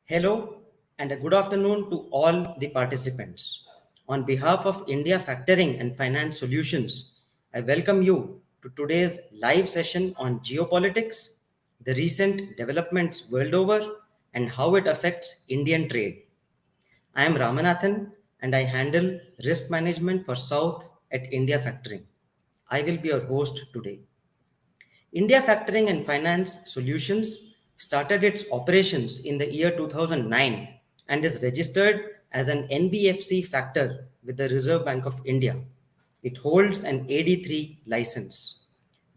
Hello and a good afternoon to all the participants. On behalf of India Factoring and Finance Solutions, I welcome you to today's live session on geopolitics, the recent developments world over, and how it affects Indian trade. I am Ramanathan and I handle risk management for South at India Factoring. I will be your host today. India Factoring and Finance Solutions started its operations in the year 2009 and is registered as an NBFC factor with the Reserve Bank of India. It holds an AD3 license.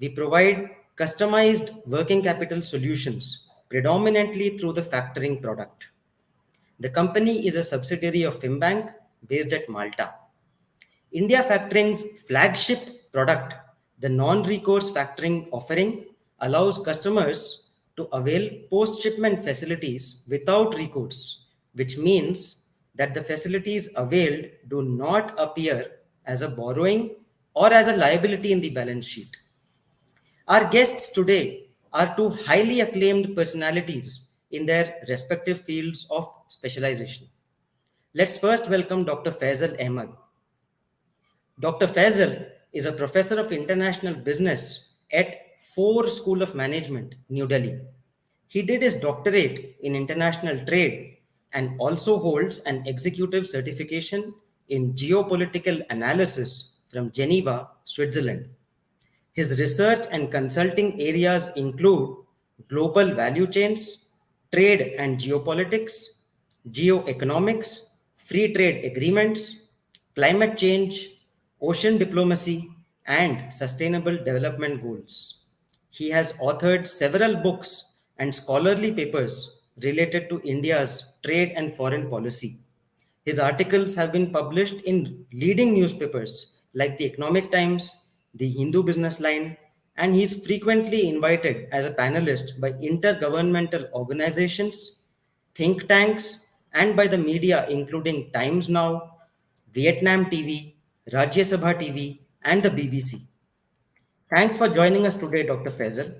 We provide customized working capital solutions predominantly through the factoring product. The company is a subsidiary of Fimbank based at Malta. India Factoring's flagship product, the non-recourse factoring offering, allows customers to avail post-shipment facilities without recourse, which means that the facilities availed do not appear as a borrowing or as a liability in the balance sheet. Our guests today are two highly acclaimed personalities in their respective fields of specialization. Let's first welcome Dr. Faisal Ahmed. Dr. Faisal is a professor of international business at Ford School of Management, New Delhi. He did his doctorate in international trade and also holds an executive certification in geopolitical analysis from Geneva, Switzerland. His research and consulting areas include global value chains, trade and geopolitics, geoeconomics, free trade agreements, climate change, ocean diplomacy, and sustainable development goals. He has authored several books and scholarly papers related to India's trade and foreign policy. His articles have been published in leading newspapers like the Economic Times, the Hindu Business Line, and he is frequently invited as a panelist by intergovernmental organizations, think tanks, and by the media, including Times Now, Vietnam TV, Rajya Sabha TV, and the BBC. Thanks for joining us today, Dr. Faisal.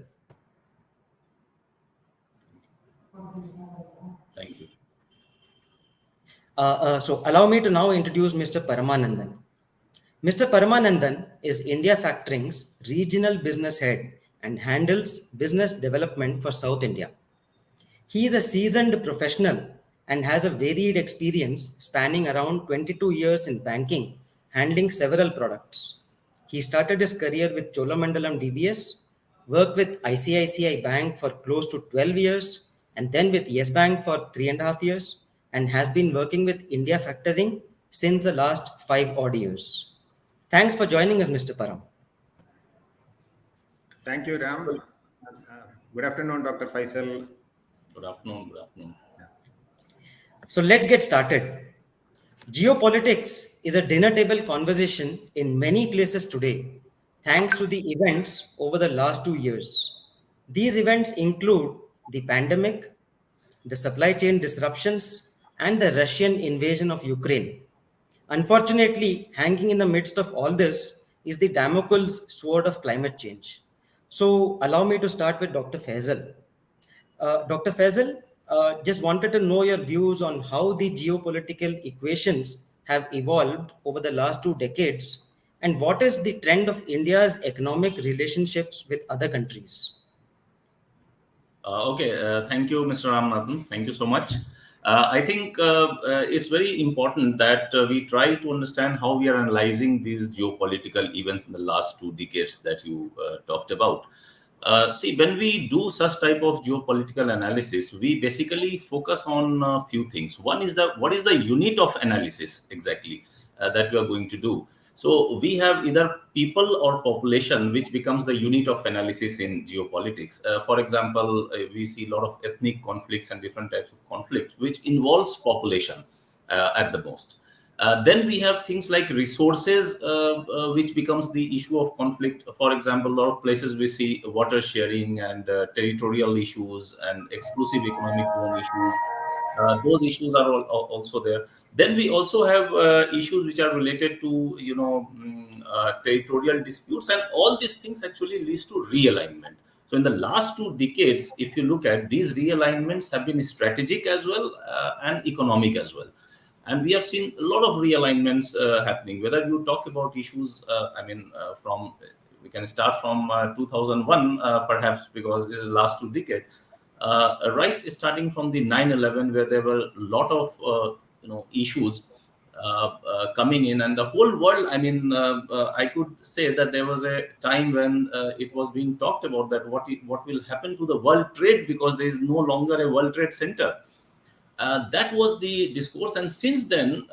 Thank you. So allow me to now introduce Mr. Paramanandan. Mr. Paramanandan is India Factoring's regional business head and handles business development for South India. He is a seasoned professional and has a varied experience spanning around 22 years in banking, handling several products. He started his career with Cholamandalam DBS, worked with ICICI Bank for close to 12 years, and then with Yes Bank for 3.5 years, and has been working with India Factoring since the last 5 odd years. Thanks for joining us, Mr. Param. Thank you, Ram. Good afternoon, Dr. Faisal. Good afternoon. Good afternoon. So let's get started. Geopolitics is a dinner table conversation in many places today, thanks to the events over the last 2 years. These events include the pandemic, the supply chain disruptions, and the Russian invasion of Ukraine. Unfortunately, hanging in the midst of all this is the Damocles sword of climate change. So, allow me to start with Dr. Faisal. Dr. Faisal, just wanted to know your views on how the geopolitical equations have evolved over the last 2 decades and what is the trend of India's economic relationships with other countries. Okay. Thank you, Mr. Ramanathan. Thank you so much. I think it's very important that we try to understand how we are analyzing these geopolitical events in the last 2 decades that you talked about. See, when we do such type of geopolitical analysis, we basically focus on a few things. One is what is the unit of analysis exactly that we are going to do. So we have either people or population, which becomes the unit of analysis in geopolitics. For example, we see a lot of ethnic conflicts and different types of conflicts, which involves population at the most. Then we have things like resources, which becomes the issue of conflict. For example, a lot of places we see water sharing and territorial issues and exclusive economic zone issues. Those issues are also there. Then we also have issues which are related to territorial disputes, and all these things actually leads to realignment. So in the last 2 decades, if you look at, these realignments have been strategic as well, and economic as well. And we have seen a lot of realignments happening. Whether you talk about issues, from we can start from 2001, perhaps, because it's the last 2 decades, right, starting from the 9/11, where there were a lot of issues coming in, and the whole world. I could say that there was a time when it was being talked about that what will happen to the world trade, because there is no longer a World Trade Center. That was the discourse, and since then,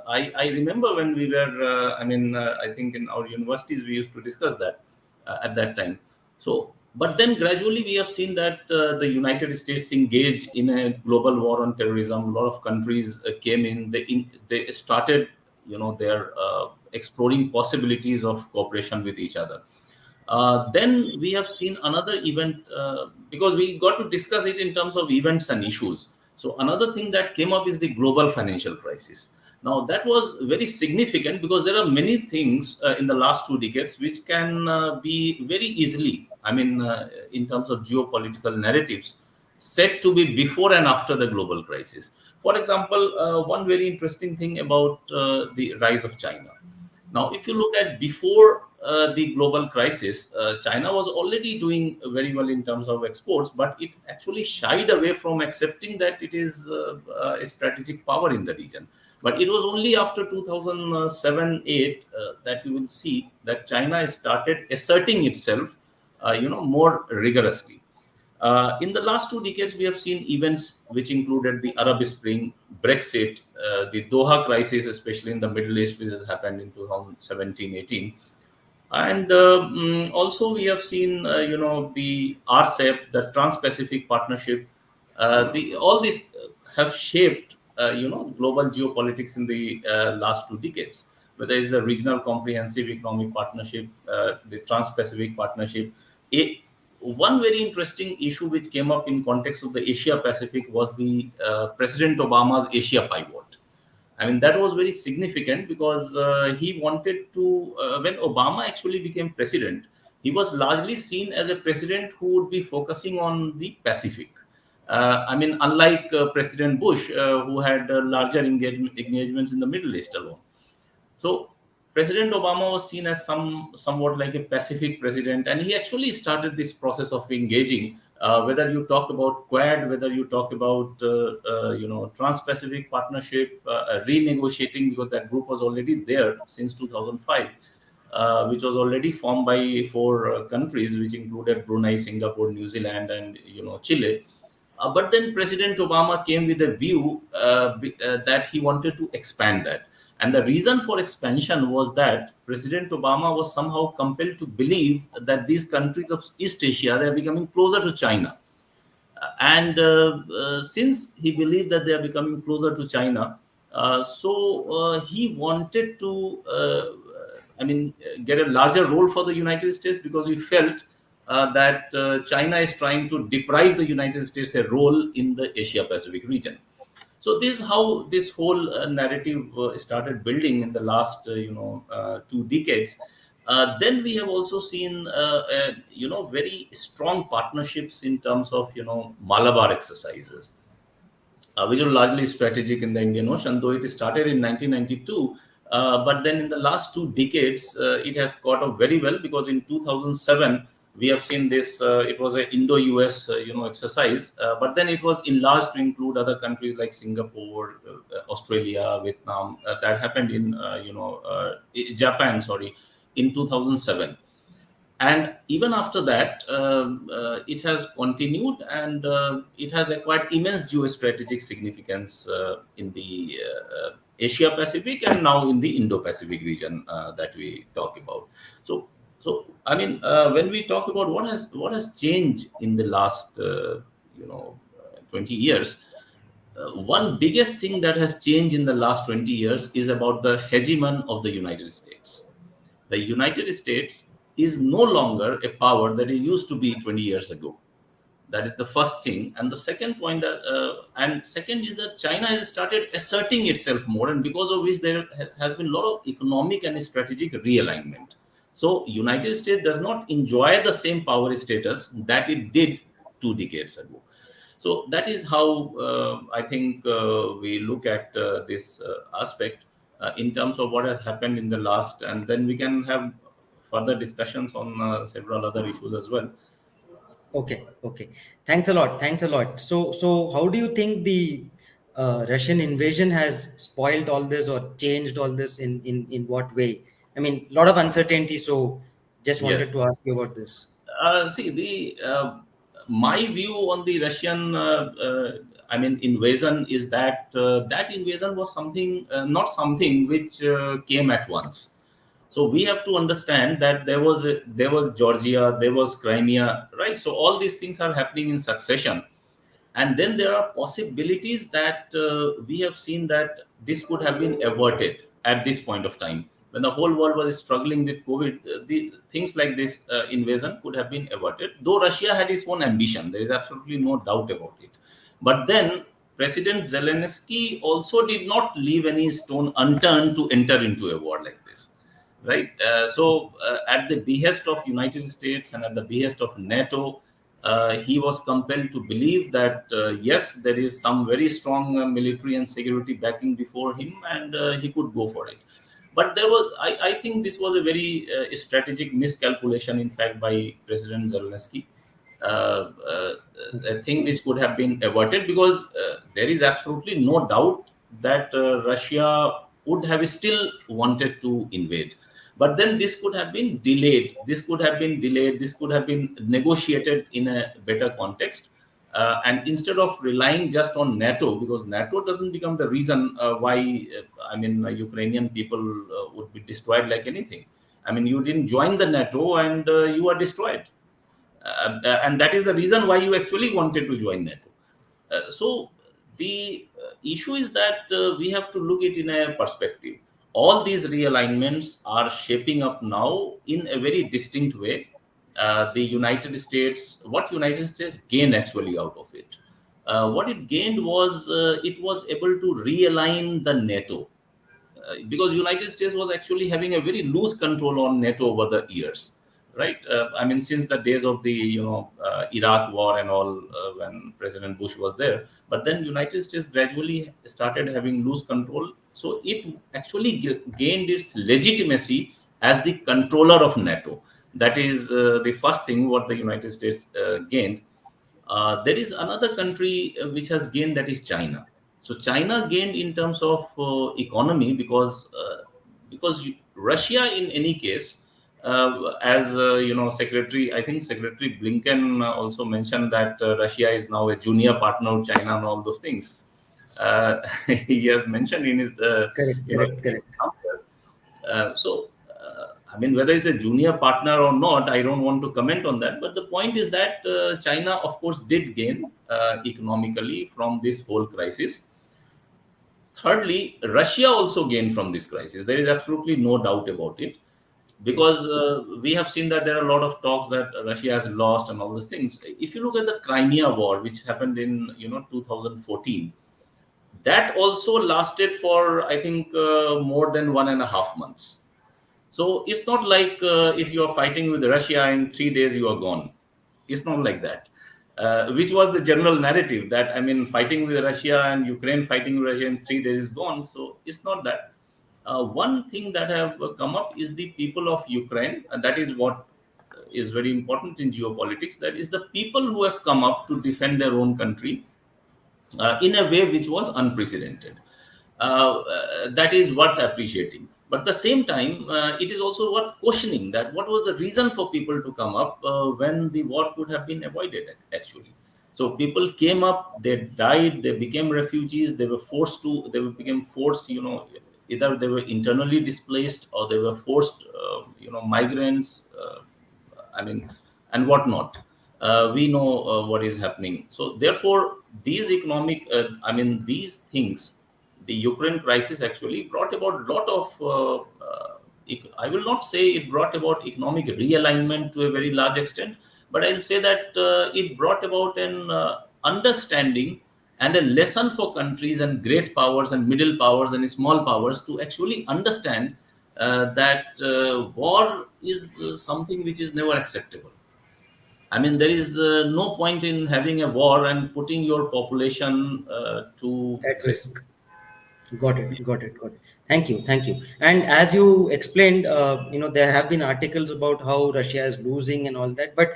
I remember when we were, I think in our universities we used to discuss that at that time. So, but then gradually we have seen that the United States engaged in a global war on terrorism. A lot of countries came in. They started, their exploring possibilities of cooperation with each other. Then we have seen another event, because we got to discuss it in terms of events and issues. So another thing that came up is the global financial crisis. Now that was very significant, because there are many things in the last 2 decades which can be very easily, in terms of geopolitical narratives, said to be before and after the global crisis. For example, one very interesting thing about the rise of China. Now, if you look at before the global crisis, China was already doing very well in terms of exports, but it actually shied away from accepting that it is a strategic power in the region. But it was only after 2007-8 that you will see that China started asserting itself, more rigorously. In the last 2 decades, we have seen events which included the Arab Spring, Brexit, the Doha crisis, especially in the Middle East, which has happened in 2017-18. And also we have seen, the RCEP, the Trans-Pacific Partnership. All these have shaped, global geopolitics in the last 2 decades. Whether it's a regional comprehensive economic partnership, the Trans-Pacific Partnership. One very interesting issue which came up in context of the Asia Pacific was the President Obama's Asia pivot. That was very significant, because he wanted to, when Obama actually became president, he was largely seen as a president who would be focusing on the Pacific. Unlike President Bush, who had larger engagements in the Middle East alone. So President Obama was seen as somewhat like a Pacific president, and he actually started this process of engaging. Whether you talk about Quad, whether you talk about Trans-Pacific Partnership, renegotiating, because that group was already there since 2005, which was already formed by four countries, which included Brunei, Singapore, New Zealand, and Chile. But then President Obama came with a view that he wanted to expand that. And the reason for expansion was that President Obama was somehow compelled to believe that these countries of East Asia, they are becoming closer to China. And since he believed that they are becoming closer to China, he wanted to, get a larger role for the United States, because he felt that China is trying to deprive the United States a role in the Asia Pacific region. So this is how this whole narrative started building in the last 2 decades. Then we have also seen very strong partnerships in terms of Malabar exercises, which are largely strategic in the Indian Ocean, though it started in 1992. But then in the last 2 decades, it has caught up very well, because in 2007, we have seen this, it was an Indo-US exercise, but then it was enlarged to include other countries like Singapore, Australia, Vietnam. That happened in Japan, in 2007. And even after that, it has continued, and it has acquired immense geostrategic significance in the Asia Pacific, and now in the Indo-Pacific region that we talk about. When we talk about what has changed in the last 20 years, one biggest thing that has changed in the last 20 years is about the hegemon of the United States. The United States is no longer a power that it used to be 20 years ago. That is the first thing. And the second point, and second is that China has started asserting itself more, and because of which there has been a lot of economic and strategic realignment. So United States does not enjoy the same power status that it did 2 decades ago. So that is how I think we look at this aspect in terms of what has happened in the last, and then we can have further discussions on several other issues as well. Okay, okay. Thanks a lot. Thanks a lot. So how do you think the Russian invasion has spoiled all this or changed all this in what way? I mean, a lot of uncertainty. So just wanted Yes. to ask you about this. See, the my view on the Russian, I mean, invasion is that that invasion was something, not something which came at once. So we have to understand that there was Georgia, there was Crimea, right? So all these things are happening in succession, and then there are possibilities that we have seen that this could have been averted at this point of time when the whole world was struggling with COVID. The things like this invasion could have been averted, though Russia had its own ambition. There is absolutely no doubt about it. But then President Zelensky also did not leave any stone unturned to enter into a war like this, right? At the behest of United States and at the behest of NATO, he was compelled to believe that yes, there is some very strong military and security backing before him, and he could go for it. But I think this was a very strategic miscalculation, in fact, by President Zelensky. I think this could have been averted because there is absolutely no doubt that Russia would have still wanted to invade. But then this could have been delayed. This could have been delayed. This could have been negotiated in a better context. And instead of relying just on NATO, because NATO doesn't become the reason why, Ukrainian people would be destroyed like anything. I mean, you didn't join the NATO and you are destroyed. And that is the reason why you actually wanted to join NATO. So the issue is that we have to look it in a perspective. All these realignments are shaping up now in a very distinct way. The United States, what United States gained actually out of it? What it gained was it was able to realign the NATO, because United States was actually having a very loose control on NATO over the years, right? Since the days of the Iraq War and all, when President Bush was there. But then United States gradually started having loose control, so it actually gained its legitimacy as the controller of NATO. That is the first thing what the United States gained. There is another country which has gained, that is China. So China gained in terms of economy because Russia, in any case, as Secretary, I think Secretary Blinken also mentioned that Russia is now a junior partner of China and all those things. He has mentioned in his Correct, correct, correct. whether it's a junior partner or not, I don't want to comment on that. But the point is that China, of course, did gain economically from this whole crisis. Thirdly, Russia also gained from this crisis. There is absolutely no doubt about it, because we have seen that there are a lot of talks that Russia has lost and all these things. If you look at the Crimea War, which happened in 2014, that also lasted for, I think, more than 1.5 months. So it's not like if you are fighting with Russia in 3 days you are gone. It's not like that. Which was the general narrative, that fighting with Russia and Ukraine fighting with Russia in 3 days is gone. So it's not that. One thing that have come up is the people of Ukraine, and that is what is very important in geopolitics. That is the people who have come up to defend their own country in a way which was unprecedented. That is worth appreciating. But at the same time, it is also worth questioning that what was the reason for people to come up when the war could have been avoided, actually. So people came up, they died, they became refugees, they were forced to, they became forced, either they were internally displaced or they were forced, migrants. I mean, and whatnot. We know what is happening. So therefore, these economic, these things, the Ukraine crisis actually brought about a lot of. I will not say it brought about economic realignment to a very large extent, but I'll say that it brought about an understanding and a lesson for countries and great powers and middle powers and small powers to actually understand that war is something which is never acceptable. I mean, there is no point in having a war and putting your population to At threat. risk. Got it. Got it. Got it. Thank you. Thank you. And as you explained, there have been articles about how Russia is losing and all that. But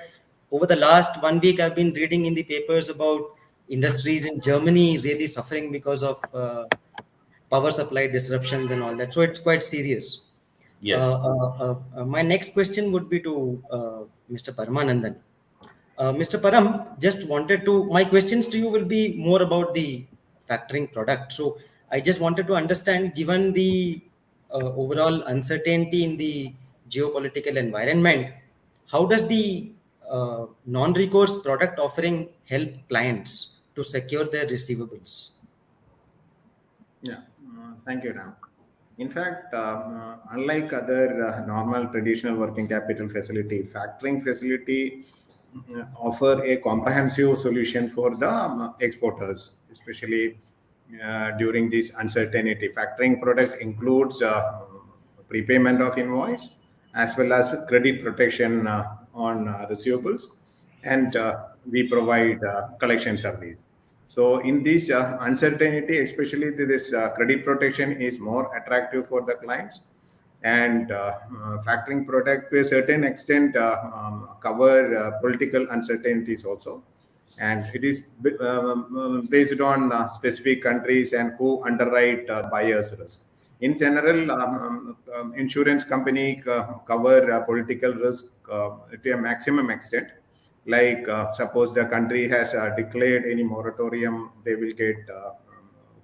over the last 1 week, I've been reading in the papers about industries in Germany really suffering because of power supply disruptions and all that. So it's quite serious. Yes. My next question would be to Mr. Paramanandan. Mr. Param, just wanted to, my questions to you will be more about the factoring product. So I just wanted to understand, given the overall uncertainty in the geopolitical environment, how does the non-recourse product offering help clients to secure their receivables? Yeah, thank you, Ram. In fact, unlike other normal traditional working capital facility, factoring facility offer a comprehensive solution for the exporters, especially during this uncertainty. Factoring product includes prepayment of invoice as well as credit protection on receivables, and we provide collection service. So in this uncertainty, especially this credit protection is more attractive for the clients, and factoring product to a certain extent cover political uncertainties also, and it is based on specific countries and who underwrite buyers risk. In general, insurance company cover political risk to a maximum extent. Like suppose the country has declared any moratorium, they will get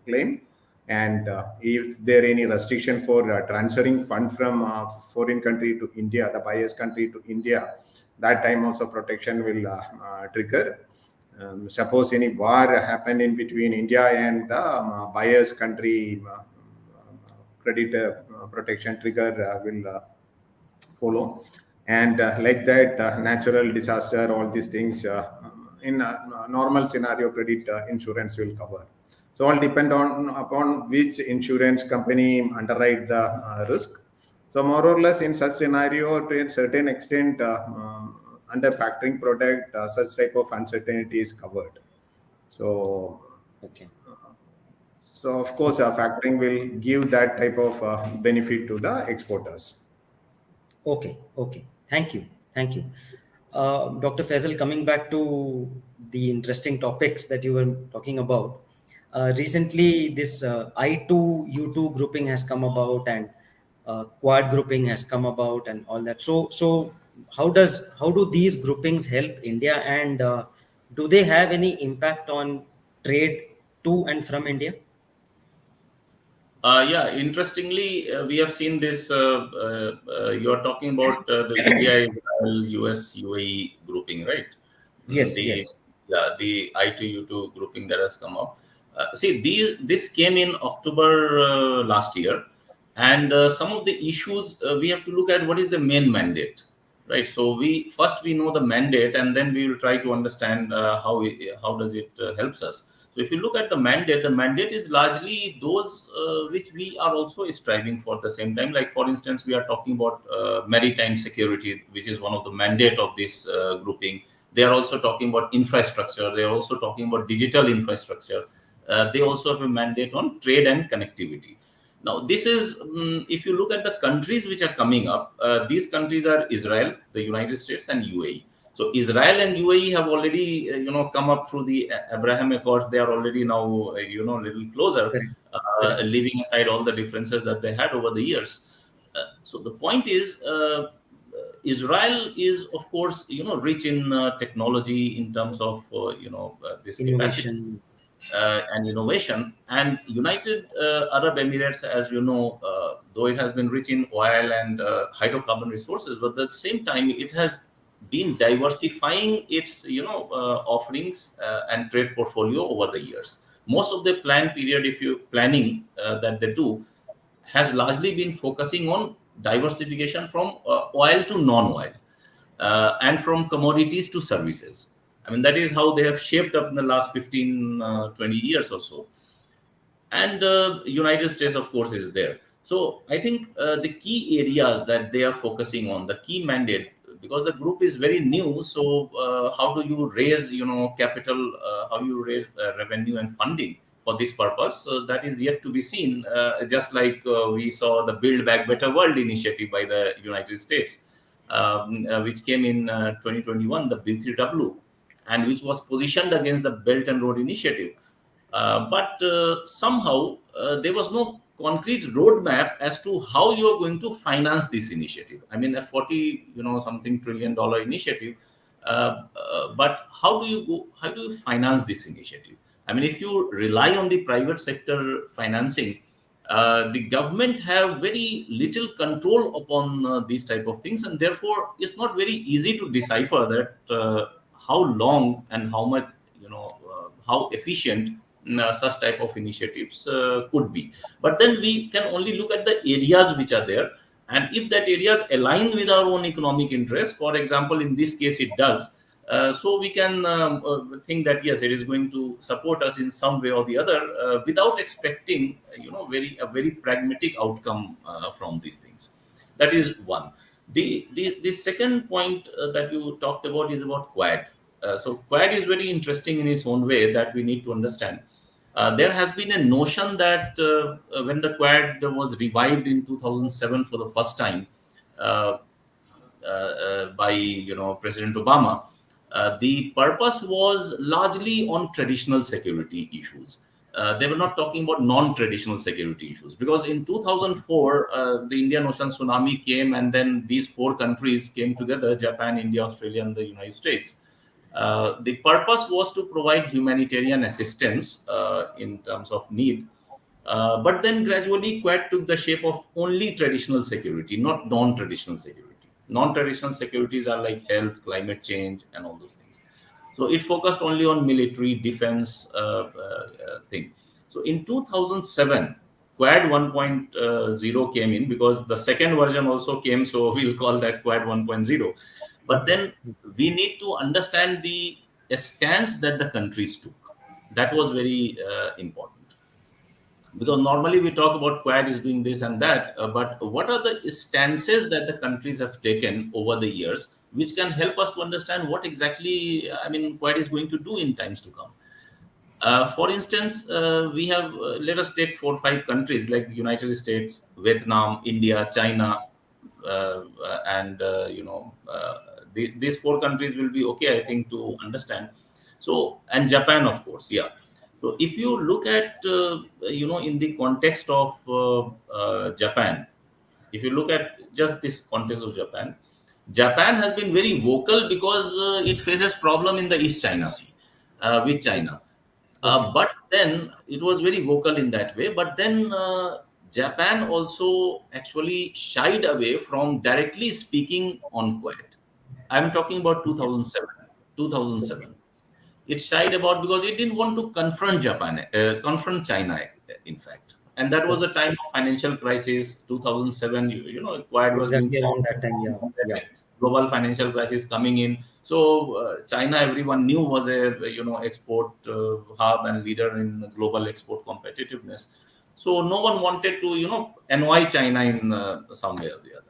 claim. And if there any restriction for transferring fund from foreign country to India, the buyer's country to India, that time also protection will trigger. Suppose any war happened in between India and the buyer's country, credit protection trigger will follow. And like that, natural disaster, all these things, in a normal scenario, credit insurance will cover. So all depend on upon which insurance company underwrite the risk. So more or less in such scenario, to a certain extent, under factoring product, such type of uncertainty is covered. So, Okay. so of course, factoring will give that type of benefit to the exporters. Okay, okay. Thank you. Thank you. Dr. Faisal, coming back to the interesting topics that you were talking about. Recently, this I2, U2 grouping has come about, and quad grouping has come about, and all that. So how do these groupings help India, and do they have any impact on trade to and from India? Yeah, interestingly, we have seen this. You are talking about the India, Israel, US, UAE grouping, right? Yes, The yes. Yeah, the I2U2 grouping that has come up. See, this came in October last year, and some of the issues we have to look at what is the main mandate, right? So we know the mandate, and then we will try to understand how does it helps us. So if you look at the mandate is largely those which we are also striving for at the same time. Like for instance, we are talking about maritime security, which is one of the mandate of this grouping. They are also talking about infrastructure. They are also talking about digital infrastructure. They also have a mandate on trade and connectivity. Now, this is, if you look at the countries which are coming up, these countries are Israel, the United States, and UAE. So Israel and UAE have already, come up through the Abraham Accords. They are already now, a little closer, Correct. Correct. leaving aside all the differences that they had over the years. So the point is, Israel is, of course, rich in technology in terms of, this capacity Innovation. and innovation. And United Arab Emirates, as you know, though it has been rich in oil and hydrocarbon resources, but at the same time, it has been diversifying its, offerings and trade portfolio over the years. Most of the plan period, if you planning that they do, has largely been focusing on diversification from oil to non-oil, and from commodities to services. I mean, that is how they have shaped up in the last 15, 20 years or so. And United States, of course, is there. So I think the key areas that they are focusing on, the key mandate, because the group is very new. So how do you raise, capital? How you raise revenue and funding for this purpose? So that is yet to be seen. Just like we saw the Build Back Better World initiative by the United States, which came in 2021, the B3W, and which was positioned against the Belt and Road Initiative. But somehow there was no concrete roadmap as to how you are going to finance this initiative. I mean, a 40, something $1 trillion initiative. But how do you go? How do you finance this initiative? I mean, if you rely on the private sector financing, the government have very little control upon these type of things, and therefore it's not very easy to decipher that how long and how much, how efficient such type of initiatives could be. But then we can only look at the areas which are there, and if that areas align with our own economic interests, for example, in this case it does. So we can think that yes, it is going to support us in some way or the other, without expecting, very a very pragmatic outcome from these things. That is one. The second point that you talked about is about Quad. So Quad is very interesting in its own way that we need to understand. There has been a notion that when the Quad was revived in 2007 for the first time, uh, by President Obama, the purpose was largely on traditional security issues. They were not talking about non-traditional security issues, because in 2004 the Indian Ocean tsunami came, and then these four countries came together: Japan, India, Australia, and the United States. The purpose was to provide humanitarian assistance in terms of need. But then gradually, Quad took the shape of only traditional security, not non-traditional security. Non-traditional securities are like health, climate change, and all those things. So it focused only on military defense thing. So in 2007, Quad 1.0 came in, because the second version also came. So we'll call that Quad 1.0. But then we need to understand the stance that the countries took. That was very important, because normally we talk about Quad is doing this and that, but what are the stances that the countries have taken over the years, which can help us to understand what exactly, I mean, Quad is going to do in times to come. For instance, we have, let us take 4 or 5 countries like the United States, Vietnam, India, China, and these 4 countries will be okay, I think, to understand. So, and Japan, of course, yeah. So, if you look at, in the context of Japan, if you look at just this context of Japan, Japan has been very vocal because it faces problem in the East China Sea with China. Okay. But then it was very vocal in that way. But then Japan also actually shied away from directly speaking on Quad. I'm talking about Okay. 2007. Okay. 2007. It shied about because it didn't want to confront Japan, confront China, in fact. And that was the Okay. time of financial crisis, 2007. Quad was being Exactly around formed, that time. Yeah. Yeah. global financial crisis coming in. So China, everyone knew, was a export hub and leader in global export competitiveness. So no one wanted to annoy China in some way or the other.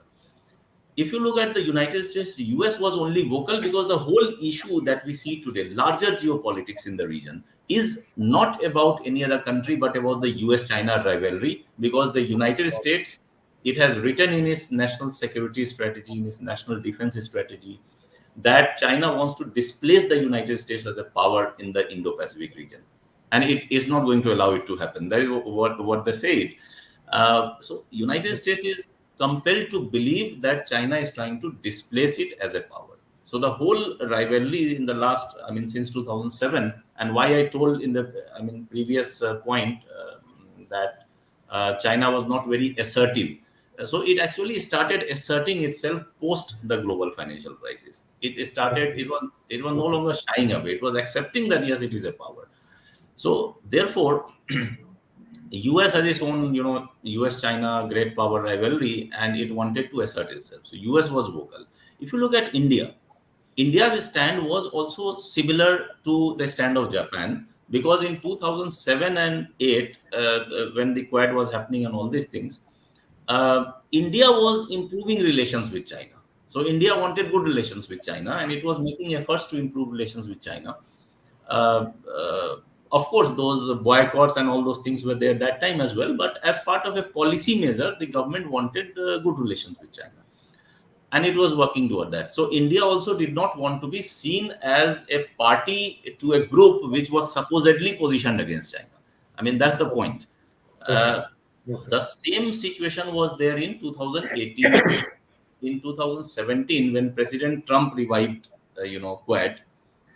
If you look at the United States, the US was only vocal because the whole issue that we see today, larger geopolitics in the region, is not about any other country but about the US China rivalry. Because the United States, it has written in its national security strategy, in its national defense strategy, that China wants to displace the United States as a power in the Indo Pacific region. And it is not going to allow it to happen. That is what they say it. So United States is compelled to believe that China is trying to displace it as a power. So the whole rivalry in the last, I mean, since 2007, and why I told in the, I mean, previous point that China was not very assertive. So it actually started asserting itself post the global financial crisis. It started. Okay. It was no Okay. longer shying away. It was accepting that yes, it is a power. So therefore, US has its own, US China great power rivalry, and it wanted to assert itself. So US was vocal. If you look at India, India's stand was also similar to the stand of Japan, because in 2007 and 8, when the Quad was happening and all these things, India was improving relations with China. So India wanted good relations with China, and it was making efforts to improve relations with China. Uh, uh, of course, those boycotts and all those things were there that time as well. But as part of a policy measure, the government wanted good relations with China, and it was working toward that. So India also did not want to be seen as a party to a group which was supposedly positioned against China. I mean, that's the point. Okay. Uh, Okay. the same situation was there in 2018 as well. In 2017, when President Trump revived, Quad,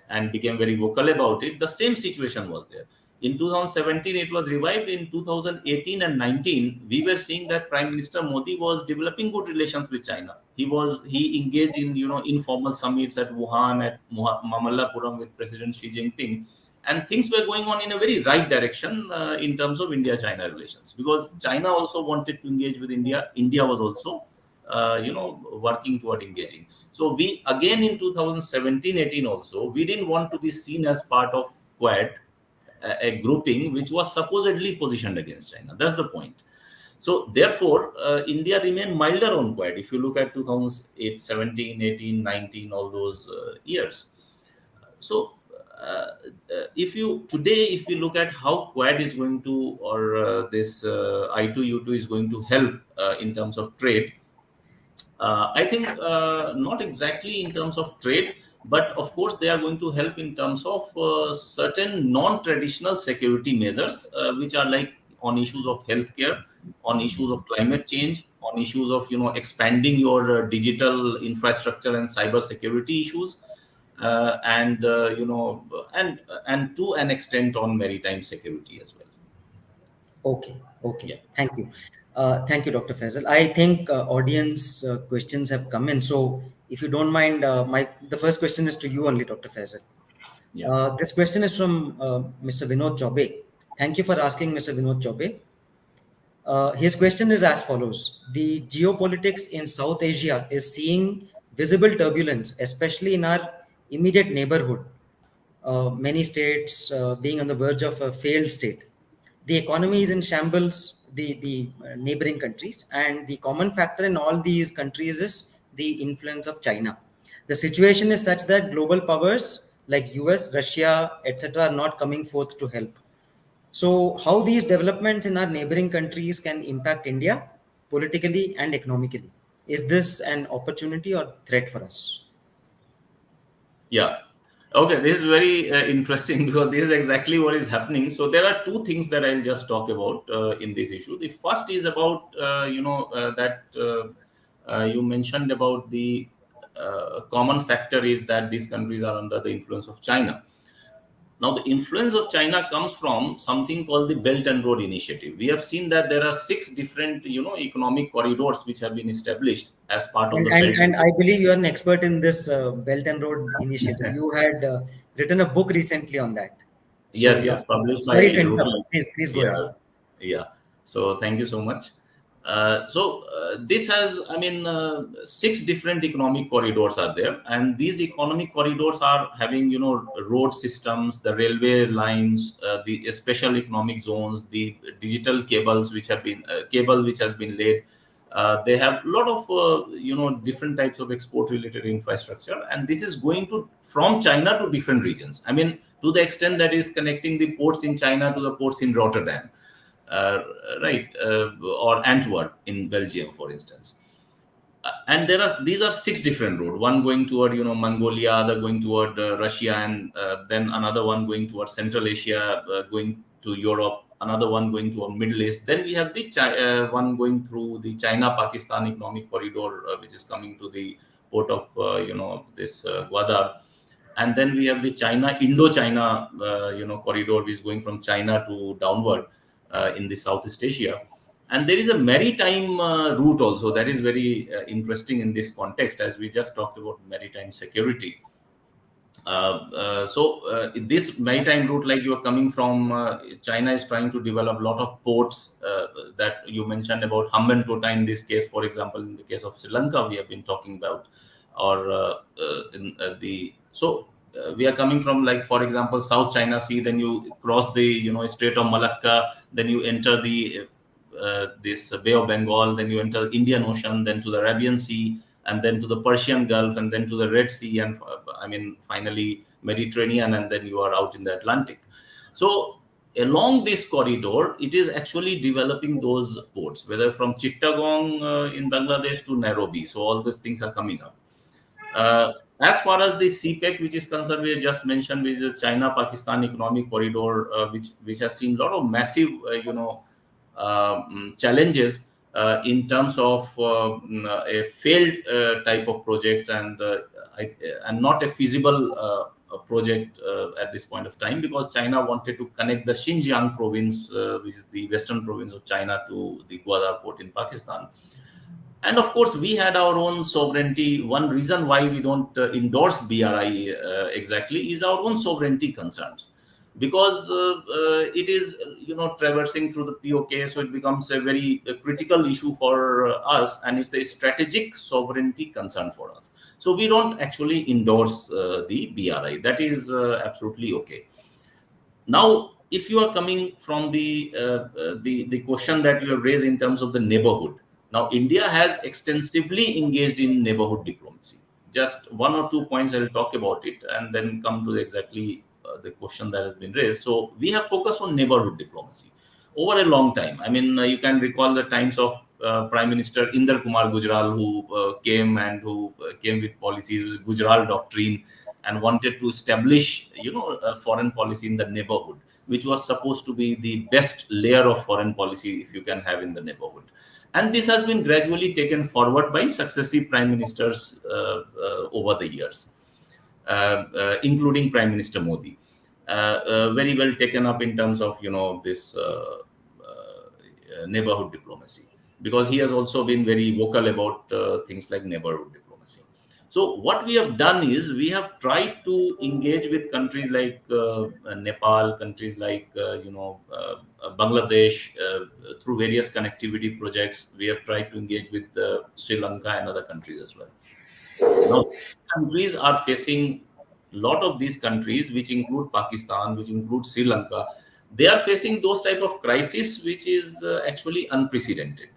and became very vocal about it, the same situation was there. In 2017, it was revived. In 2018 and 19, we were seeing that Prime Minister Modi was developing good relations with China. He engaged in informal summits at Wuhan, at Mamallapuram with President Xi Jinping, and things were going on in a very right direction in terms of India-China relations, because China also wanted to engage with India. India was also working toward engaging. So we again in 2017-18 also, we didn't want to be seen as part of Quad, a grouping which was supposedly positioned against China. That's the point. So therefore, India remained milder on Quad. If you look at 2008, 17, 18, 19, all those years. So if you look at how Quad is going to, or this I2U2 is going to help in terms of trade, I think not exactly in terms of trade, but of course they are going to help in terms of certain non-traditional security measures, which are like on issues of healthcare, on issues of climate change, on issues of expanding your digital infrastructure and cyber security issues, and and to an extent on maritime security as well. Okay, okay. Yeah, Thank you. Thank you, Dr. Faisal. I think audience questions have come in. So, if you don't mind, the first question is to you only, Dr. Faisal. yeah. This question is from Mr. Vinod Chobe. Thank you for asking, Mr. Vinod Chobe. His question is as follows: the geopolitics in South Asia is seeing visible turbulence, especially in our immediate neighborhood. Many states being on the verge of a failed state. The economy is in shambles, the neighboring countries, and the common factor in all these countries is the influence of China. The situation is such that global powers like US, Russia, etc., are not coming forth to help. So, how these developments in our neighboring countries can impact India politically and economically? Is this an opportunity or threat for us? Yeah. Okay, this is very interesting because this is exactly what is happening. So there are two things that I'll just talk about in this issue. The first is about that you mentioned about the common factor is that these countries are under the influence of China. Now, the influence of China comes from something called the Belt and Road Initiative. We have seen that there are six different, economic corridors which have been established as part of And, the and, Belt and and I believe you are an expert in this Belt and Road initiative. Road. You had written a book recently on that. So, Yes, yeah, yes, published by sorry to interrupt. Ruby. Please go ahead. Yeah, yeah. So thank you so much. This has, I mean, six different economic corridors are there, and these economic corridors are having, road systems, the railway lines, the special economic zones, the digital cables which have been cable which has been laid. They have a lot of, different types of export-related infrastructure, and this is going to from China to different regions. I mean, to the extent that is connecting the ports in China to the ports in Rotterdam, uh, right, or Antwerp in Belgium, for instance. And these are six different roads. One going toward Mongolia, other going toward Russia, and then another one going toward Central Asia, going to Europe. Another one going toward Middle East. Then we have the one going through the China-Pakistan economic corridor, which is coming to the port of this Gwadar, and then we have the China Indo-China corridor, which is going from China to downward in the Southeast Asia. And there is a maritime route also that is very interesting in this context, as we just talked about maritime security. This maritime route, like you are coming from China, is trying to develop a lot of ports that you mentioned about Hambantota in this case, for example. In the case of Sri Lanka, we have been talking about, or in the so we are coming from, like, for example, South China Sea. Then you cross the Strait of Malacca. Then you enter the this Bay of Bengal, then you enter Indian Ocean, then to the Arabian Sea, and then to the Persian Gulf, and then to the Red Sea, and I mean finally Mediterranean, and then you are out in the Atlantic. So along this corridor, it is actually developing those ports, whether from Chittagong in Bangladesh to Nairobi. So all these things are coming up. Uh, as far as the CPEC, which is concerned, we just mentioned, which is the China-Pakistan Economic Corridor, which has seen a lot of massive, challenges in terms of a failed type of project, and not a feasible project at this point of time, because China wanted to connect the Xinjiang province, which is the western province of China, to the Gwadar port in Pakistan. And of course, we had our own sovereignty. One reason why we don't endorse BRI exactly is our own sovereignty concerns, because it is, traversing through the POK, so it becomes a very critical issue for us, and it's a strategic sovereignty concern for us. So we don't actually endorse the BRI. That is absolutely okay. Now, if you are coming from the question that you have raised in terms of the neighborhood, now India has extensively engaged in neighborhood diplomacy. Just one or two points I'll talk about it, and then come to exactly the question that has been raised. So we have focused on neighborhood diplomacy over a long time. I mean, you can recall the times of Prime Minister Inder Kumar Gujral, who came with policies, Gujral doctrine, and wanted to establish, a foreign policy in the neighborhood, which was supposed to be the best layer of foreign policy if you can have in the neighborhood. And this has been gradually taken forward by successive prime ministers over the years, including Prime Minister Modi. Very well taken up in terms of, this neighborhood diplomacy, because he has also been very vocal about things like neighborhood diplomacy. So what we have done is we have tried to engage with countries like Nepal, countries like Bangladesh, through various connectivity projects. We have tried to engage with Sri Lanka and other countries as well. Now, countries are facing, a lot of these countries, which include Pakistan, which include Sri Lanka, they are facing those type of crisis, which is actually unprecedented.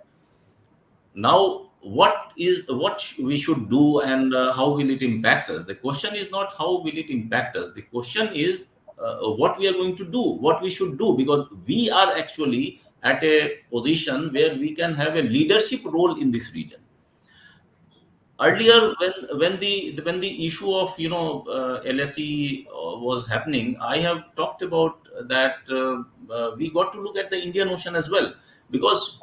Now, what we should do, and how will it impact us? The question is not how will it impact us. The question is what we are going to do, what we should do, because we are actually at a position where we can have a leadership role in this region. Earlier, when the issue of LSE was happening, I have talked about that we got to look at the Indian Ocean as well, because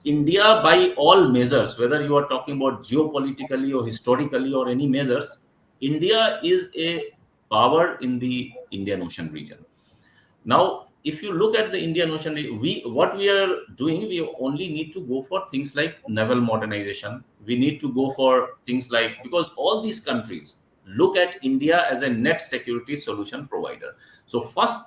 India, by all measures, whether you are talking about geopolitically or historically or any measures, India is a power in the Indian Ocean region. Now, if you look at the Indian Ocean, what we are doing, we only need to go for things like naval modernization. We need to go for things like, because all these countries look at India as a net security solution provider. So first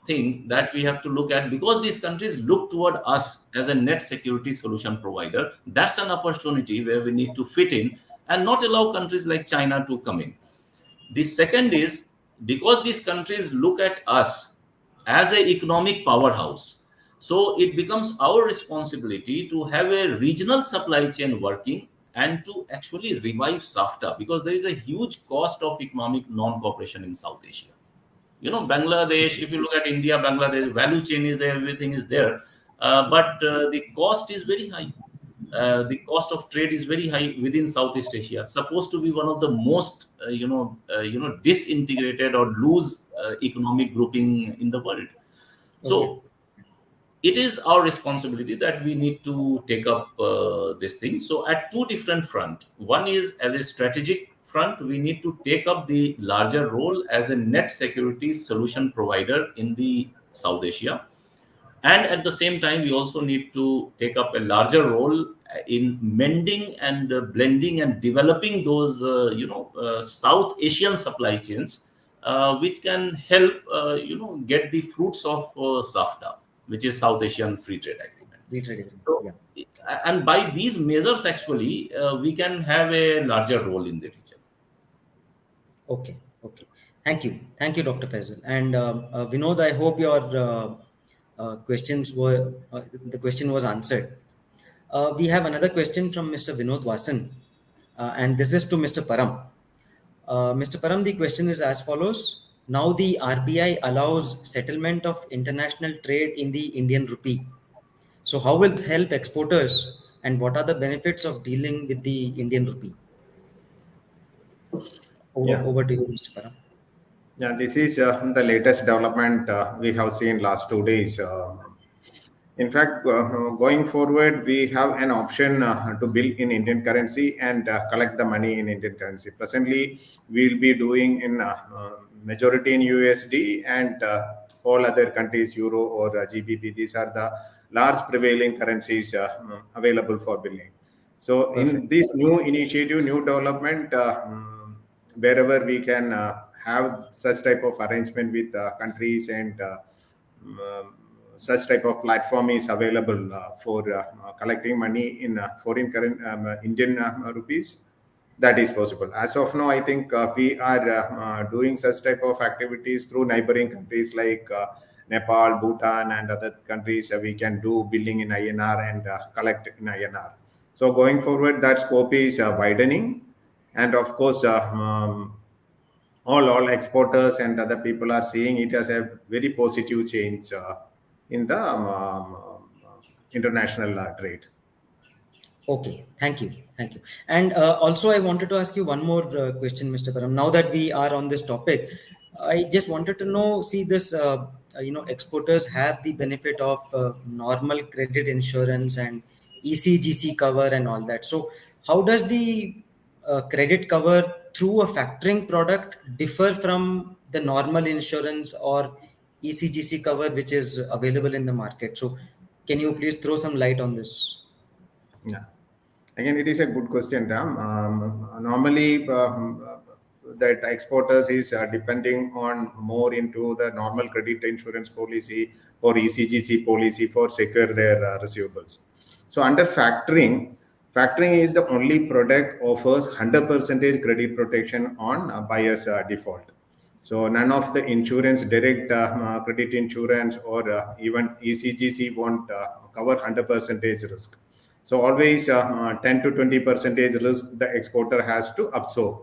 thing that we have to look at, because these countries look toward us as a net security solution provider, that's an opportunity where we need to fit in and not allow countries like China to come in. The second is, because these countries look at us as an economic powerhouse, so it becomes our responsibility to have a regional supply chain working, and to actually revive SAFTA, because there is a huge cost of economic non-cooperation in South Asia. Bangladesh, if you look at India, Bangladesh, value chain is there, everything is there, but the cost is very high. The cost of trade is very high within Southeast Asia, supposed to be one of the most disintegrated or loose economic grouping in the world. Okay. So it is our responsibility that we need to take up this thing. So at two different front, one is as a strategic front, we need to take up the larger role as a net security solution provider in the South Asia, and at the same time we also need to take up a larger role in mending and blending and developing those South Asian supply chains, which can help get the fruits of SAFTA, which is South Asian Free Trade Agreement. Free trade agreement. So, Yeah. and by these measures actually we can have a larger role in the region. Okay. Okay. Thank you, Dr. Faisal. And Vinod, I hope your the question was answered. We have another question from Mr. Vinod Vasan, and this is to Mr. Param. Mr. Param, the question is as follows. Now the RBI allows settlement of international trade in the Indian rupee. So how will this help exporters, and what are the benefits of dealing with the Indian rupee? Yeah. Over to you, Mr. Param. Yeah, this is the latest development we have seen last 2 days. In fact, going forward, we have an option to bill in Indian currency and collect the money in Indian currency. Presently, we'll be doing in majority in USD and all other countries, Euro or GBP. These are the large prevailing currencies available for billing. So, in Perfect. this new initiative, new development, wherever we can have such type of arrangement with countries and um, such type of platform is available for collecting money in foreign current Indian rupees, that is possible. As of now, I think we are doing such type of activities through neighboring countries like Nepal, Bhutan, and other countries. We can do billing in INR and collect in INR. So going forward, that scope is widening, and of course, all exporters and other people are seeing it as a very positive change in the international trade. Okay, thank you, thank you. And also, I wanted to ask you one more question, Mr. Param. Now that we are on this topic, I just wanted to know. See, this exporters have the benefit of normal credit insurance and ECGC cover and all that. So, how does the credit cover through a factoring product differ from the normal insurance or ECGC cover which is available in the market? So, can you please throw some light on this? Yeah. Again, it is a good question, Ram. Normally, that exporters is depending on more into the normal credit insurance policy or ECGC policy for secure their receivables. So under factoring, factoring is the only product offers 100% credit protection on buyer's default. So none of the insurance, direct credit insurance or even ECGC won't cover 100% risk. So always 10 to 20 percentage risk the exporter has to absorb.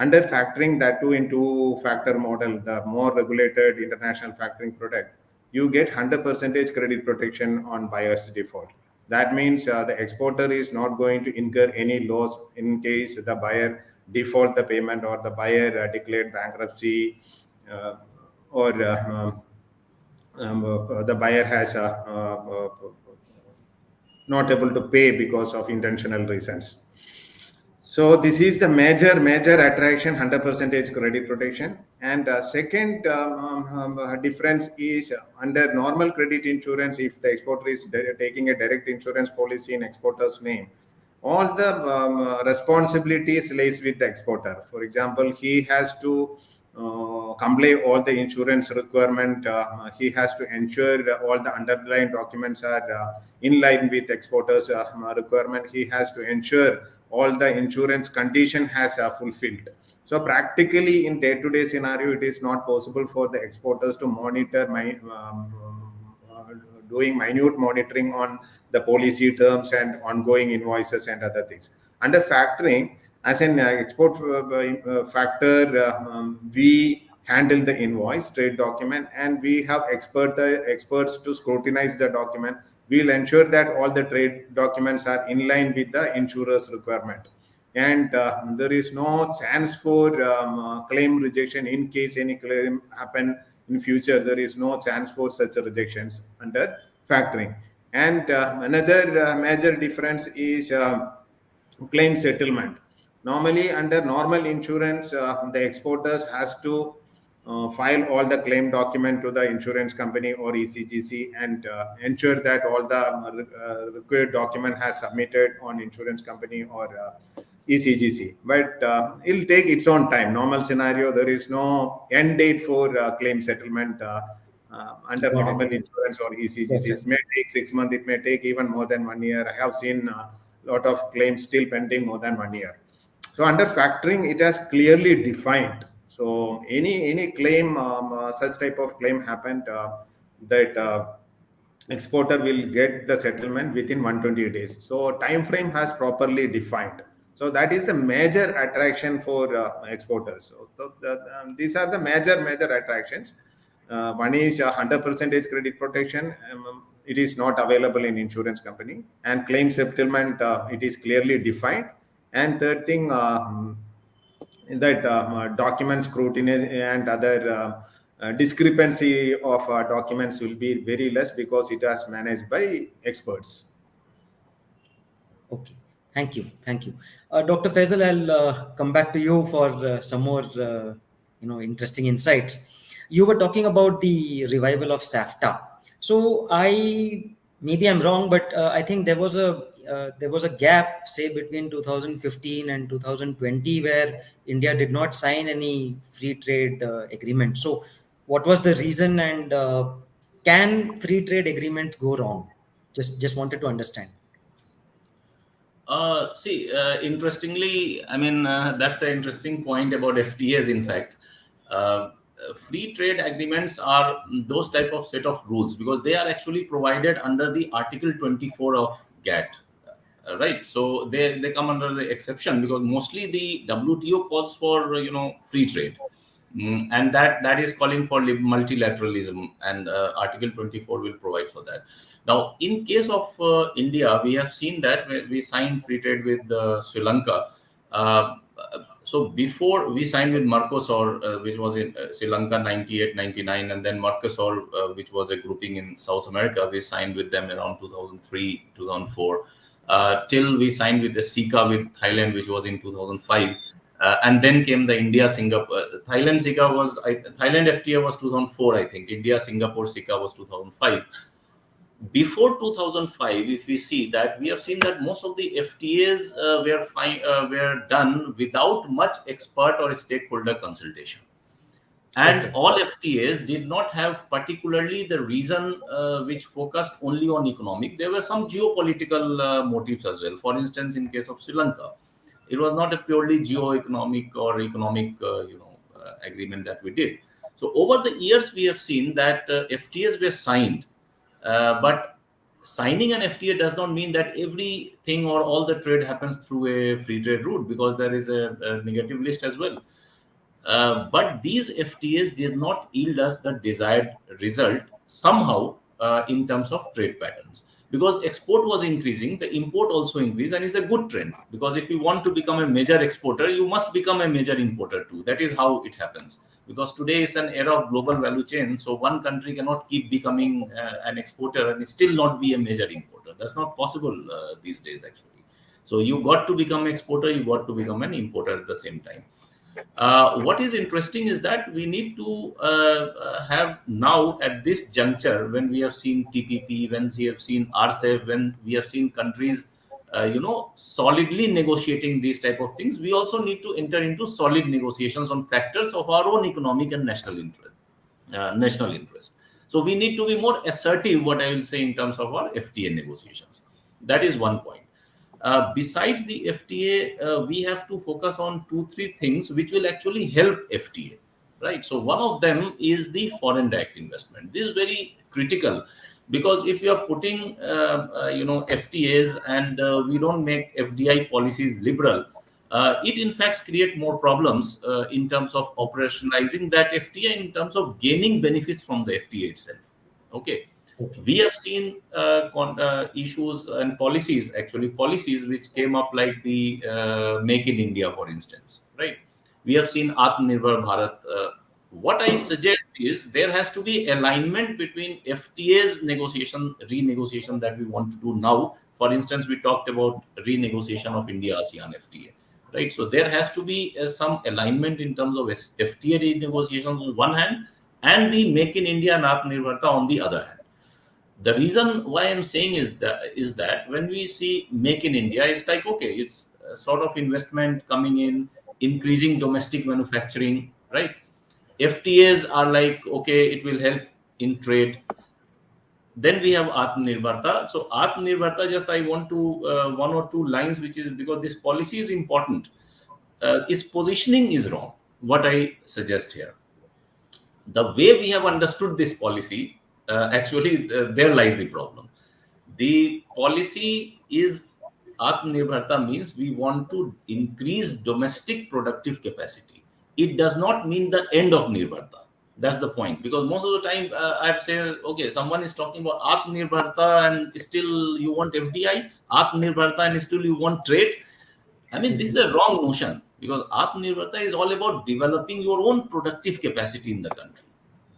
Under factoring that too into factor model, the more regulated international factoring product, you get 100 percentage credit protection on buyer's default. That means the exporter is not going to incur any loss in case the buyer default the payment or the buyer declared bankruptcy uh, or the buyer has not able to pay because of intentional reasons. So this is the major attraction, 100% credit protection. And second difference is under normal credit insurance, if the exporter is taking a direct insurance policy in exporter's name, all the responsibilities lays with the exporter. For example, he has to comply all the insurance requirement. He has to ensure all the underlying documents are in line with exporters requirement. He has to ensure all the insurance condition has fulfilled. So practically in day-to-day scenario, it is not possible for the exporters to monitor doing minute monitoring on the policy terms and ongoing invoices and other things. Under factoring, as an export factor, we handle the invoice, trade document, and we have experts to scrutinize the document. We'll ensure that all the trade documents are in line with the insurer's requirement. And there is no chance for claim rejection in case any claim happen in future. There is no chance for such rejections under factoring. And another major difference is claim settlement. Normally, under normal insurance, the exporters has to file all the claim document to the insurance company or ECGC and ensure that all the required document has submitted on insurance company or ECGC. But it'll take its own time. Normal scenario, there is no end date for claim settlement under Got normal it. insurance or ECGC. Perfect. It may take 6 months. It may take even more than 1 year. I have seen a lot of claims still pending more than 1 year. So under factoring, it has clearly defined. So any claim, such type of claim happened that exporter will get the settlement within 120 days. So time frame has properly defined. So that is the major attraction for exporters. These are the major attractions. One is 100% credit protection. It is not available in insurance company, and claim settlement, it is clearly defined. And third thing, that document scrutiny and other discrepancy of documents will be very less because it is managed by experts. Okay, thank you, thank you, Dr. Faisal. I'll come back to you for some more, interesting insights. You were talking about the revival of SAFTA. So maybe I'm wrong, but I think there was a gap, say between 2015 and 2020, where India did not sign any free trade agreement. So, what was the reason, and can free trade agreements go wrong? Just wanted to understand. Interestingly, I mean, that's an interesting point about FTAs. In fact, uh, free trade agreements are those type of set of rules because they are actually provided under the Article 24 of GATT. Right, so they come under the exception because mostly the WTO calls for free trade. And that is calling for multilateralism, and Article 24 will provide for that. Now, in case of India, we have seen that we signed free trade with Sri Lanka. So before we signed with Mercosur, which was in Sri Lanka 98, 99, and then Mercosur, which was a grouping in South America, we signed with them around 2003, 2004, till we signed with the SICA with Thailand, which was in 2005. And then came the India Singapore Thailand SICA Thailand FTA was 2004, I think. India Singapore SICA was 2005. Before 2005, if we see that, we have seen that most of the FTAs were done without much expert or stakeholder consultation. And Okay. all FTAs did not have particularly the reason which focused only on economic. There were some geopolitical motives as well. For instance, in case of Sri Lanka, it was not a purely geo-economic or economic agreement that we did. So over the years, we have seen that FTAs were signed, but signing an FTA does not mean that everything or all the trade happens through a free trade route, because there is a negative list as well. But these FTAs did not yield us the desired result somehow in terms of trade patterns. Because export was increasing, the import also increased, and it's a good trend. Because if you want to become a major exporter, you must become a major importer too. That is how it happens. Because today is an era of global value chain, so one country cannot keep becoming an exporter and still not be a major importer. That's not possible these days, actually. So you got to become an exporter, you got to become an importer at the same time. What is interesting is that we need to have now at this juncture, when we have seen TPP, when we have seen RCEP, when we have seen countries, solidly negotiating these type of things, we also need to enter into solid negotiations on factors of our own economic and national interest. National interest. So we need to be more assertive, what I will say, in terms of our FTA negotiations. That is one point. Besides the FTA, we have to focus on 2, 3 things which will actually help FTA, right? So one of them is the foreign direct investment. This is very critical, because if you are putting, FTAs, and we don't make FDI policies liberal, it in fact create more problems in terms of operationalizing that FTA, in terms of gaining benefits from the FTA itself. Okay, Okay. we have seen issues and policies, actually policies which came up, like the Make in India, for instance, right? We have seen Atmanirbhar Bharat. What I suggest is there has to be alignment between FTA's renegotiation that we want to do now. For instance, we talked about renegotiation of India ASEAN FTA, right? So there has to be some alignment in terms of FTA renegotiations on one hand, and the Make in India and Atmanirbharta on the other hand. The reason why I'm saying is that when we see Make in India, it's like, okay, it's a sort of investment coming in, increasing domestic manufacturing, right? FTAs are like, okay, it will help in trade. Then we have Atmanirbharta. So Atmanirbharta, just I want to one or two lines, which is because this policy is important. Its positioning is wrong. What I suggest here, the way we have understood this policy There lies the problem. The policy is Atmanirbharta means we want to increase domestic productive capacity. It does not mean the end of Nirbharta. That's the point. Because most of the time I've said, okay, someone is talking about Atmanirbharta and still you want FDI, Atmanirbharta and still you want trade. I mean, this is a wrong notion because Atmanirbharta is all about developing your own productive capacity in the country.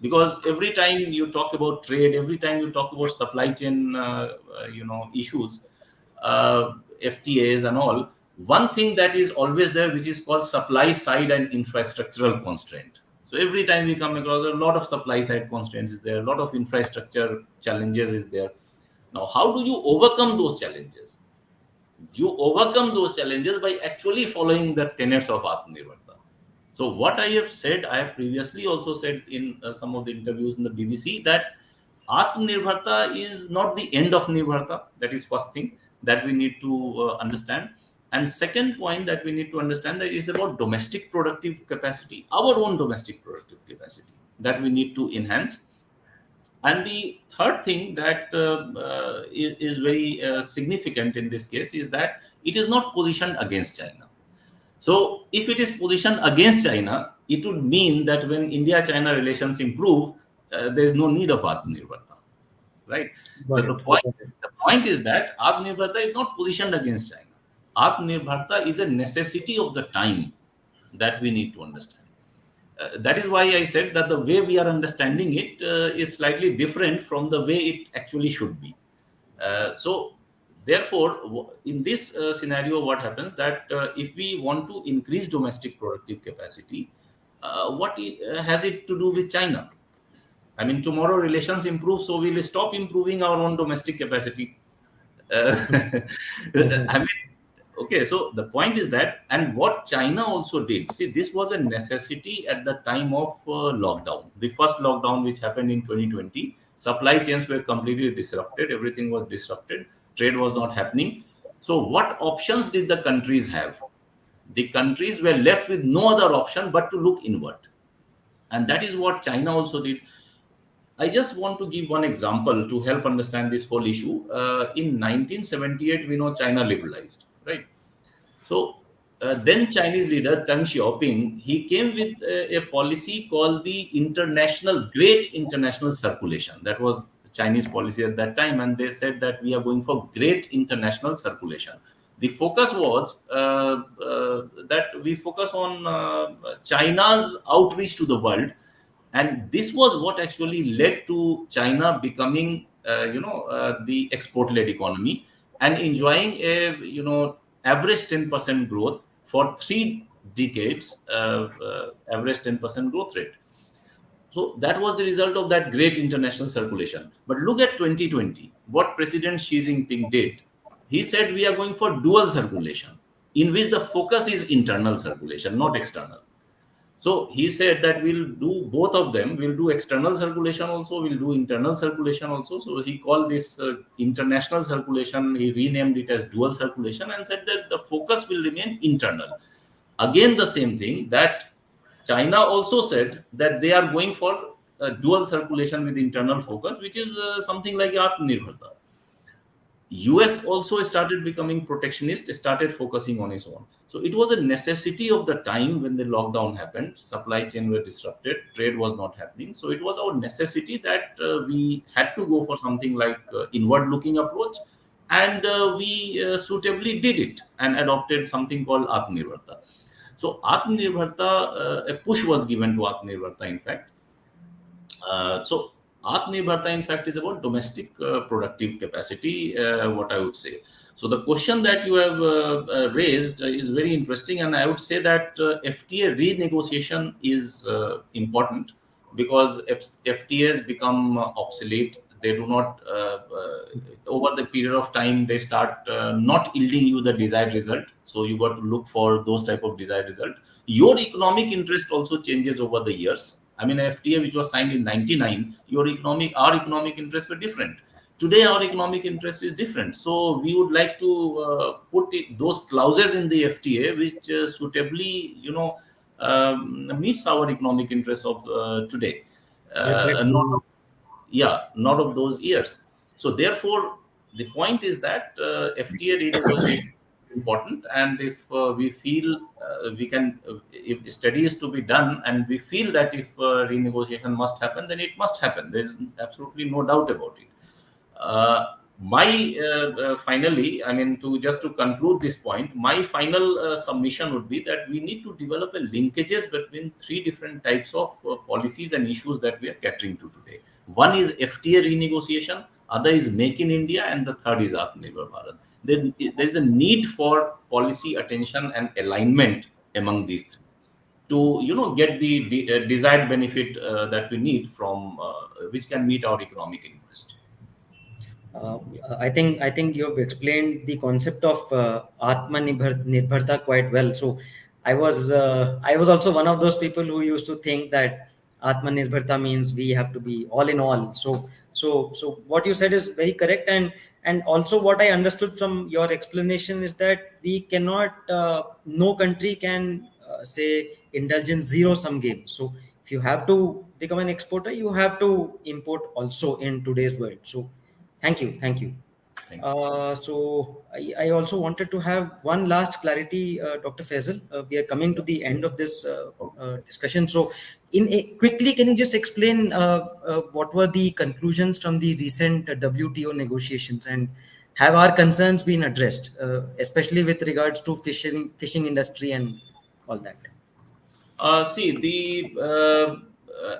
Because every time you talk about trade, every time you talk about supply chain, issues, FTAs and all, one thing that is always there, which is called supply side and infrastructural constraint. So every time we come across a lot of supply side constraints is there, a lot of infrastructure challenges is there. Now, how do you overcome those challenges? You overcome those challenges by actually following the tenets of Atmanirbharta. So what I have said, I have previously also said in some of the interviews in the BBC that Atmanirbharta is not the end of Nirbharta. That is first thing that we need to understand. And second point that we need to understand that is about domestic productive capacity, our own domestic productive capacity that we need to enhance. And the third thing that is very significant in this case is that it is not positioned against China. So, if it is positioned against China, it would mean that when India-China relations improve, there is no need of Atmanirbharta, right? So Got it. the point is that Atmanirbharta is not positioned against China. Atmanirbharta is a necessity of the time that we need to understand. That is why I said that the way we are understanding it is slightly different from the way it actually should be. So, therefore, in this scenario, what happens that if we want to increase domestic productive capacity, has it to do with China? I mean, tomorrow relations improve, so we'll stop improving our own domestic capacity. I mean, okay, so the point is that, and what China also did, see, this was a necessity at the time of lockdown. The first lockdown, which happened in 2020, supply chains were completely disrupted, everything was disrupted, trade was not happening. So, what options did the countries have? The countries were left with no other option but to look inward. And that is what China also did. I just want to give one example to help understand this whole issue. In 1978, we know China liberalized, right? So then Chinese leader Deng Xiaoping, he came with a policy called the Great International Circulation. That was Chinese policy at that time, and they said that we are going for great international circulation. The focus was that we focus on China's outreach to the world, and this was what actually led to China becoming the export led economy and enjoying a average 10% growth for 3 decades, average 10% growth rate. So that was the result of that great international circulation. But look at 2020, what President Xi Jinping did. He said we are going for dual circulation, in which the focus is internal circulation, not external. So he said that we'll do both of them. We'll do external circulation also. We'll do internal circulation also. So he called this international circulation. He renamed it as dual circulation and said that the focus will remain internal. Again, the same thing that China also said that they are going for dual circulation with internal focus, which is something like Atmanirbharta. US also started becoming protectionist, started focusing on its own. So it was a necessity of the time when the lockdown happened. Supply chain were disrupted, trade was not happening. So it was our necessity that we had to go for something like inward-looking approach, and we suitably did it and adopted something called Atmanirbharta. So Atmanirbharta, a push was given to Atmanirbharta, in fact. So Atmanirbharta, in fact, is about domestic productive capacity, what I would say. So the question that you have raised is very interesting, and I would say that FTA renegotiation is important because FTAs become obsolete. They do not, over the period of time, they start not yielding you the desired result. So you got to look for those type of desired result. Your economic interest also changes over the years. I mean, FTA which was signed in 99, our economic interests were different. Today, our economic interest is different. So we would like to put those clauses in the FTA which suitably, meets our economic interests of today. Reflect Not, the Yeah, not of those years. So therefore, the point is that FTA renegotiation is important, and if we feel we can, if study is to be done, and we feel that if renegotiation must happen, then it must happen. There is absolutely no doubt about it. Uh, my finally, I mean, to just to conclude this point, my final submission would be that we need to develop a linkages between three different types of policies and issues that we are catering to today. One is FTA renegotiation, other is Make in India, and the third is Atmanirbhar Bharat. There is a need for policy attention and alignment among these three to get the desired benefit that we need from which can meet our economic interest. Uh, I think you have explained the concept of Nirbharta quite well. So I was also one of those people who used to think that Atmanirbharta means we have to be all in all. So what you said is very correct, and also what I understood from your explanation is that we cannot, no country can say indulge in zero sum game. So if you have to become an exporter, you have to import also in today's world. So thank you, thank you. Thank you. So I also wanted to have one last clarity, Dr. Faisal. We are coming to the end of this discussion. So, quickly, can you just explain what were the conclusions from the recent WTO negotiations, and have our concerns been addressed, especially with regards to fishing industry and all that? See, the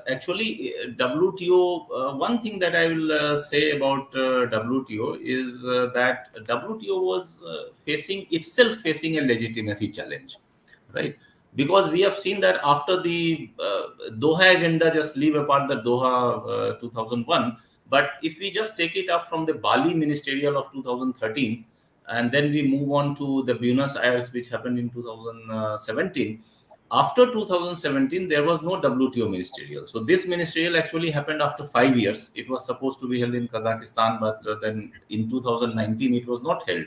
actually WTO. One thing that I will say about WTO is that WTO was facing a legitimacy challenge, right? Because we have seen that after the Doha agenda, just leave apart the Doha 2001, but if we just take it up from the Bali Ministerial of 2013, and then we move on to the Buenos Aires, which happened in 2017. After 2017, there was no WTO ministerial. So this ministerial actually happened after 5 years. It was supposed to be held in Kazakhstan, but then in 2019 it was not held.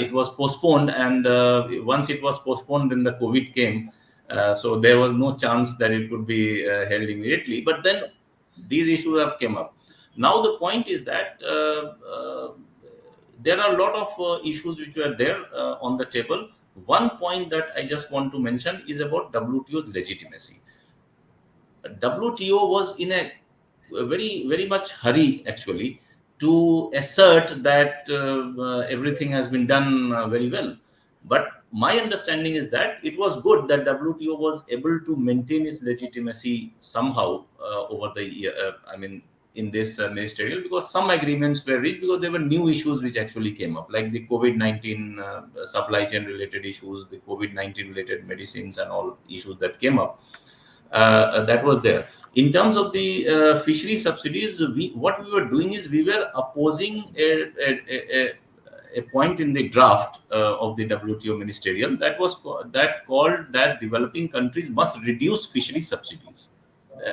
It was postponed, and once it was postponed, then the COVID came. So there was no chance that it could be held immediately. But then these issues have come up. Now the point is that there are a lot of issues which were there on the table. One point that I just want to mention is about WTO's legitimacy. WTO was in a very, very much hurry actually to assert that everything has been done very well. But my understanding is that it was good that WTO was able to maintain its legitimacy somehow over the year. I mean, in this ministerial, because some agreements were reached because there were new issues which actually came up, like the COVID-19 supply chain related issues, the COVID-19 related medicines, and all issues that came up. That was there. In terms of the fishery subsidies, what we were doing is we were opposing a point in the draft of the WTO ministerial that was that called that developing countries must reduce fishery subsidies.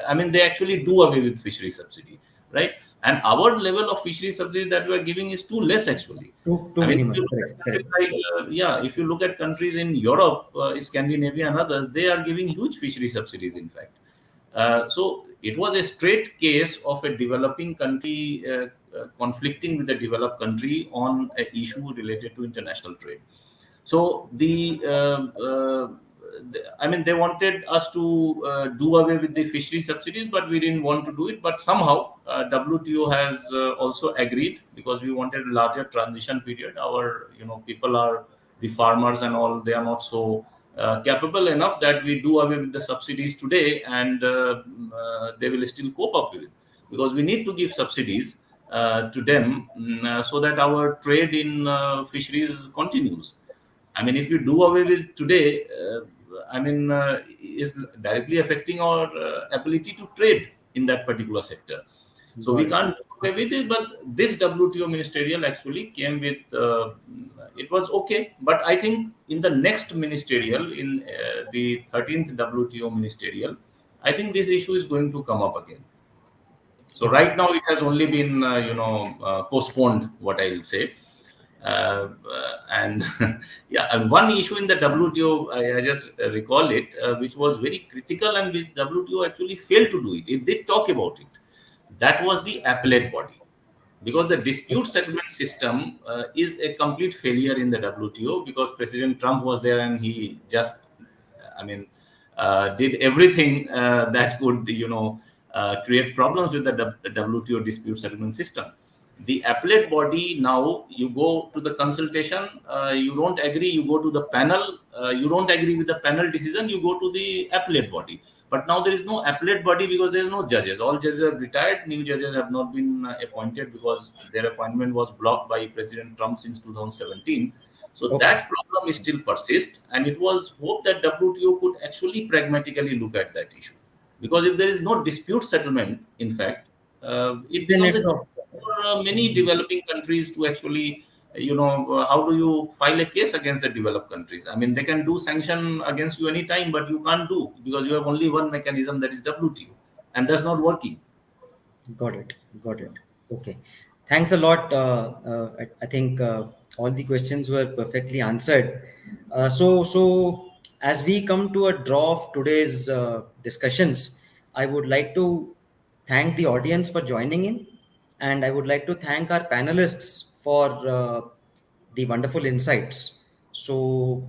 I mean, they actually do away with fishery subsidy, right? And our level of fishery subsidy that we are giving is too less actually. Too I mean, if minimal. you look Correct, at correct. countries like, yeah, if you look at countries in Europe, Scandinavia, and others, they are giving huge fishery subsidies, in fact. So it was a straight case of a developing country conflicting with a developed country on an issue related to international trade. So I mean, they wanted us to do away with the fishery subsidies, but we didn't want to do it. But somehow WTO has also agreed, because we wanted a larger transition period. Our people are the farmers and all; they are not so capable enough that we do away with the subsidies today, and they will still cope up with it, because we need to give subsidies to them, so that our trade in fisheries continues. I mean, if you do away with today, I mean, is directly affecting our ability to trade in that particular sector. So we Got it. can't do away with it. But this WTO ministerial actually came with, it was okay. But I think in the next ministerial, in the 13th WTO ministerial, I think this issue is going to come up again. So Okay. right now it has only been, postponed, what I'll say. And yeah, and one issue in the WTO, I just recall it, which was very critical, and which WTO actually failed to do it. It did talk about it. That was the appellate body, because the dispute settlement system is a complete failure in the WTO, because President Trump was there and he just, I mean, did everything that could, create problems with the WTO dispute settlement system. The appellate body, now you go to the consultation, you don't agree, you go to the panel, you don't agree with the panel decision, you go to the appellate body. But now there is no appellate body because there is no judges. All judges have retired. New judges have not been appointed because their appointment was blocked by President Trump since 2017. So Okay. that problem is still persists, and it was hoped that WTO could actually pragmatically look at that issue. Because if there is no dispute settlement, in fact, it Then becomes a it's of challenge for many developing countries to actually, how do you file a case against the developed countries? I mean, they can do sanction against you anytime, but you can't do, because you have only one mechanism, that is WTO, and that's not working. got it. Got it. Okay. Thanks a lot. I think all the questions were perfectly answered. So as we come to a draw of today's discussions, I would like to thank the audience for joining in, and I would like to thank our panelists for the wonderful insights. So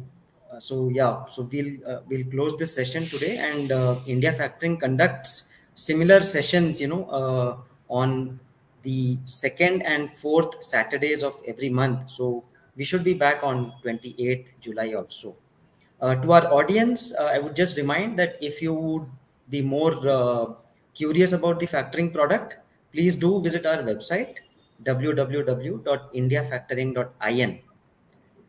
we'll close this session today, and India Factoring conducts similar sessions, on the second and fourth Saturdays of every month. So we should be back on 28th July also. To our audience, I would just remind that if you would be more curious about the factoring product, please do visit our website www.indiafactoring.in.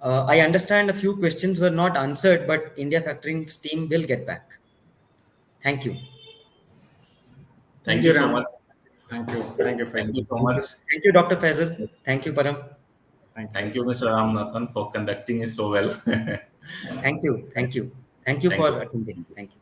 I understand a few questions were not answered, but India Factoring's team will get back. Thank you. Thank Thank you, you so Ram. much. Thank you. Thank you, Thank you Faisal. so Thank much. you. Thank you, Dr. Faisal. Thank you, Param. Thank you. Thank you, Mr. Ramnathan, for conducting it so well. Thank you. Thank you. Thank you Thank for you. attending. Thank you.